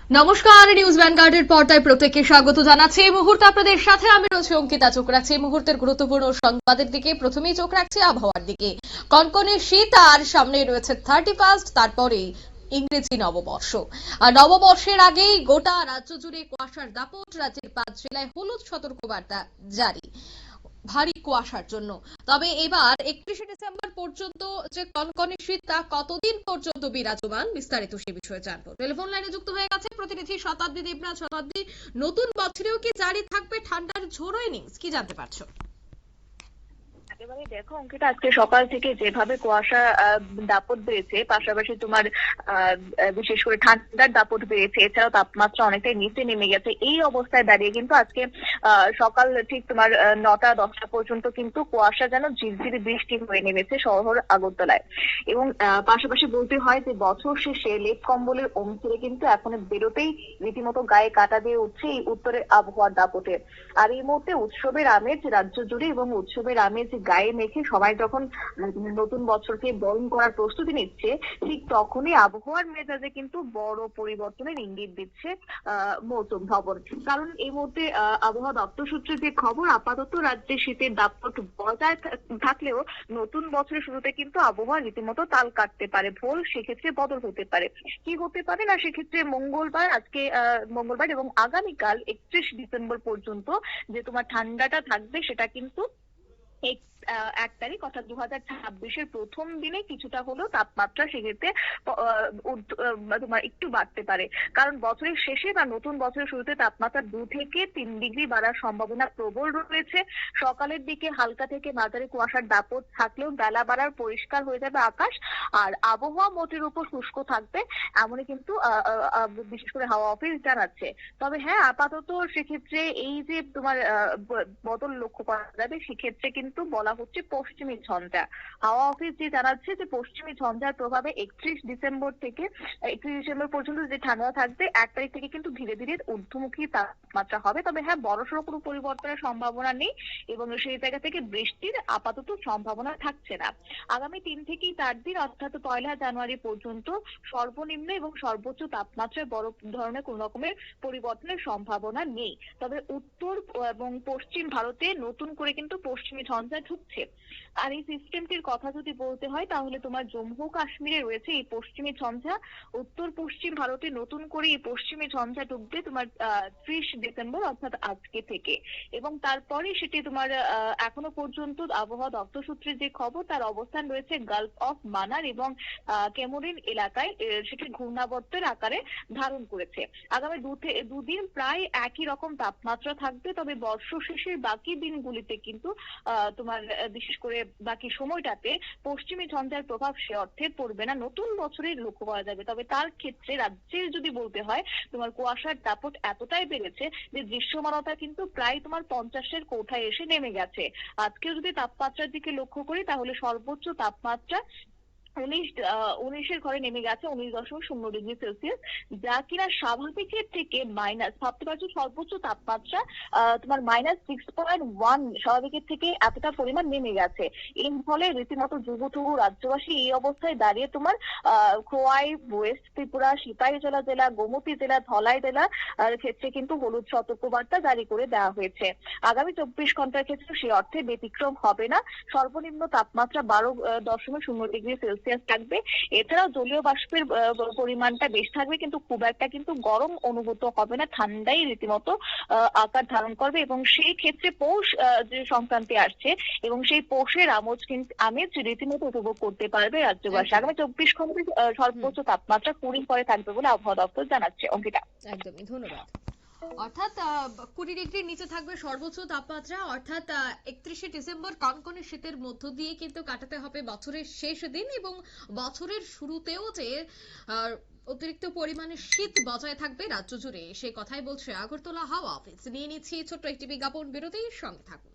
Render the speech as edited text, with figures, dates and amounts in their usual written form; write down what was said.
নমস্কার, নিউজ ভ্যানগার্ডের পর্দায় প্রত্যেককে স্বাগত জানাচ্ছি। এই মুহূর্তে আপনাদের সাথে আমি রয়েছি অঙ্কিতা। চোখ রাখছি এই মুহূর্তের গুরুত্বপূর্ণ সংবাদের দিকে। প্রথমেই চোখ রাখছি আবহাওয়ার দিকে। কনকনে শীত আর সামনে রয়েছে 31, তারপরেই ইংরেজি নববর্ষ। আর নববর্ষের আগেই গোটা রাজ্য জুড়ে কুয়াশার দাপট। রাজ্যের 5 জেলায় হলুদ সতর্কবার্তা জারি ভারী কুয়াশার জন্য। তবে এবার 31শে ডিসেম্বর পর্যন্ত যে কনকনে শীত তা কতদিন পর্যন্ত বিরাজমান, বিস্তারিত সে বিষয়ে জানবো। টেলিফোন লাইনে যুক্ত হয়ে গেছে প্রতিনিধি শতাব্দী দেবনাথ। শতাব্দী, নতুন বছরেও কি জারি থাকবে ঠান্ডার ঝোড়ো ইনিংস, কি জানতে পারছো? একেবারে দেখো অঙ্কিতা, আজকে সকাল থেকে যেভাবে কুয়াশা দাপট বেড়েছে, পাশাপাশি তোমার বিশেষ করে ঠান্ডার দাপট বেড়েছে, এছাড়াও তাপমাত্রা অনেকটাই নিচে নেমে গেছে। এই অবস্থায় দাঁড়িয়ে কিন্তু আজকে সকাল ঠিক তোমার 9টা-10টা পর্যন্ত কিন্তু কুয়াশা যেন ঝিরঝিরি বৃষ্টি হয়ে নেমেছে শহর আগরতলায়। এবং পাশাপাশি বলতে হয় যে বছর শেষে লেপ কম্বলের ওম ছেড়ে কিন্তু এখন বেরোতেই রীতিমতো গায়ে কাটা দিয়ে উঠছে এই উত্তরের আবহাওয়ার দাপটে। আর এই মুহূর্তে উৎসবের আমেজ রাজ্য জুড়ে, এবং উৎসবের আমেজ গায়ে মেখে সবাই যখন নতুন বছরকে বরণ করার প্রস্তুতি নিচ্ছে, ঠিক তখনই আবহাওয়ার মেজাজে কিন্তু বড় পরিবর্তনের ইঙ্গিত দিচ্ছে মৌসুম ভবন। কারণ এই মুহূর্তে আবহাওয়া দপ্তর সূত্রে যে খবর, আপাতত রাজ্যে শীতের দাপট বজায় থাকলেও নতুন বছরের শুরুতে কিন্তু আবহাওয়া রীতিমতো তাল কাটতে পারে, ভোল সেক্ষেত্রে বদল হতে পারে। কি হতে পারে না, সেক্ষেত্রে আজকে মঙ্গলবার এবং আগামীকাল 31 ডিসেম্বর পর্যন্ত যে তোমার ঠান্ডাটা থাকবে, সেটা কিন্তু 1 তারিখ অর্থাৎ 2026-এর প্রথম দিনে কিছুটা হলেও তাপমাত্রা সেক্ষেত্রে তোমার একটু বাড়তে পারে। কারণ বছরের শেষে বা নতুন বছরের শুরুতে তাপমাত্রা 2 থেকে 3 ডিগ্রি বাড়ার সম্ভাবনা প্রবল রয়েছে। সকালের দিকে হালকা থেকে মাঝারি কুয়াশার দাপট থাকলেও বেলা বাড়ার পরিষ্কার হয়ে যাবে আকাশ, আর আবহাওয়া মোটের উপর শুষ্ক থাকবে, এমনই কিন্তু বিশেষ করে হাওয়া অফিস জানাচ্ছে। তবে হ্যাঁ, আপাতত সেক্ষেত্রে এই যে তোমার বদল লক্ষ্য করা যাবে, সেক্ষেত্রে কিন্তু বলা হচ্ছে পশ্চিমী ঝঞ্ঝা। হাওয়া অফিস যে জানাচ্ছে যে পশ্চিমী ঝঞ্ঝার প্রভাবে 31 ডিসেম্বর পর্যন্ত যে ঠান্ডা থাকবে, 1 তারিখ থেকে কিন্তু ধীরে ধীরে ঊর্ধ্বমুখী তাপমাত্রা হবে। তবে হ্যাঁ, বড়সড় কোনো পরিবর্তনের সম্ভাবনা নেই এবং সেই জায়গা থেকে বৃষ্টির আপাতত সম্ভাবনা থাকছে না। আগামী 3 থেকে 4 দিন অর্থাৎ 1 জানুয়ারি পর্যন্ত সর্বনিম্ন এবং সর্বোচ্চ তাপমাত্রায় বড় ধরনের কোন রকমের পরিবর্তনের সম্ভাবনা নেই। তবে উত্তর এবং পশ্চিম ভারতে নতুন করে কিন্তু পশ্চিমী ঝঞ্ঝা ঢুকছে। আর এই সিস্টেমটির কথা যদি বলতে হয়, তাহলে তোমার জম্মু কাশ্মীরে রয়েছে এই পশ্চিমী ঝঞ্ঝা। উত্তর পশ্চিম ভারতে নতুন করে এই পশ্চিমী ঝঞ্ঝা ঢুকবে তোমার 30 ডিসেম্বর অর্থাৎ আজকে থেকে। এবং তারপরে সেটি তোমার এখনো পর্যন্ত আবহাওয়া দপ্তর সূত্রে যে খবর, তার অবস্থান রয়েছে গালফ অফ মানার এবং কেমোরিন এলাকায়, সেটি ঘূর্ণাবর্তের আকারে ধারণ করেছে। আগামী দুদিন প্রায় একই রকম তাপমাত্রা থাকবে। তবে বর্ষ শেষের বাকি দিনগুলিতে কিন্তু তোমার বিশেষ করে বাকি সময়টাতে পশ্চিমী ঝঞ্ঝার প্রভাব সে অর্থে পড়বে না, নতুন বছরে লক্ষ্য করা যাবে। তবে তার ক্ষেত্রে রাজ্যের যদি বলতে হয়, তোমার কুয়াশার দাপট এতটাই বেড়েছে যে দৃশ্যমানতা কিন্তু প্রায় তোমার 50-এর কোঠায় এসে নেমে গেছে। আজকে যদি তাপমাত্রার দিকে লক্ষ্য করি, তাহলে সর্বোচ্চ তাপমাত্রা 19-এর ঘরে নেমে গেছে, 19.0 ডিগ্রি সেলসিয়াস, যা কিনা স্বাভাবিকের থেকে মাইনাস, ভাবতে পারছো সর্বোচ্চ তাপমাত্রা তোমার -6.1 স্বাভাবিকের থেকে এতটা পরিমাণ নেমে গেছে। এর ফলে রীতিমতো যুবথুবু রাজ্যবাসী এই অবস্থায় দাঁড়িয়ে তোমার খোয়াই, ওয়েস্ট ত্রিপুরা, সিপাহীজলা জেলা, গোমতী জেলা, ধলাই জেলা ক্ষেত্রে কিন্তু হলুদ সতর্কবার্তা জারি করে দেওয়া হয়েছে। আগামী 24 ঘন্টার ক্ষেত্রে সে অর্থে ব্যতিক্রম হবে না। সর্বনিম্ন তাপমাত্রা 12.0 ডিগ্রি সেলসিয়াস থাকবে। এছাড়াও জলীয় বাষ্পের পরিমাণটা বেশ থাকবে, কিন্তু খুব একটা কিন্তু গরম অনুভূত হবে না, ঠান্ডাই রীতিমতো আকার ধারণ করবে। এবং সেই ক্ষেত্রে পৌষ যে সংক্রান্তি আসছে, এবং সেই পৌষের আমেজ রীতিমতো উপভোগ করতে পারবে রাজ্যবাসী। আগামী 24 ঘন্টায় সর্বোচ্চ তাপমাত্রা 20 পরে থাকবে বলে আবহাওয়া দপ্তর জানাচ্ছে। অঙ্কিতা, একদমই ধন্যবাদ। অর্থাৎ 20 ডিগ্রির নিচে থাকবে সর্বোচ্চ তাপমাত্রা। অর্থাৎ 31শে ডিসেম্বর কনকনে শীতের মধ্য দিয়ে কিন্তু কাটাতে হবে বছরের শেষ দিন, এবং বছরের শুরুতেও যে অতিরিক্ত পরিমাণে শীত বজায় থাকবে রাজ্য জুড়ে, সে কথাই বলছে আগরতলা হাওয়া অফিস। নিয়ে নিচ্ছি ছোট্ট একটি বিজ্ঞাপন বিরতির সঙ্গে থাকুন।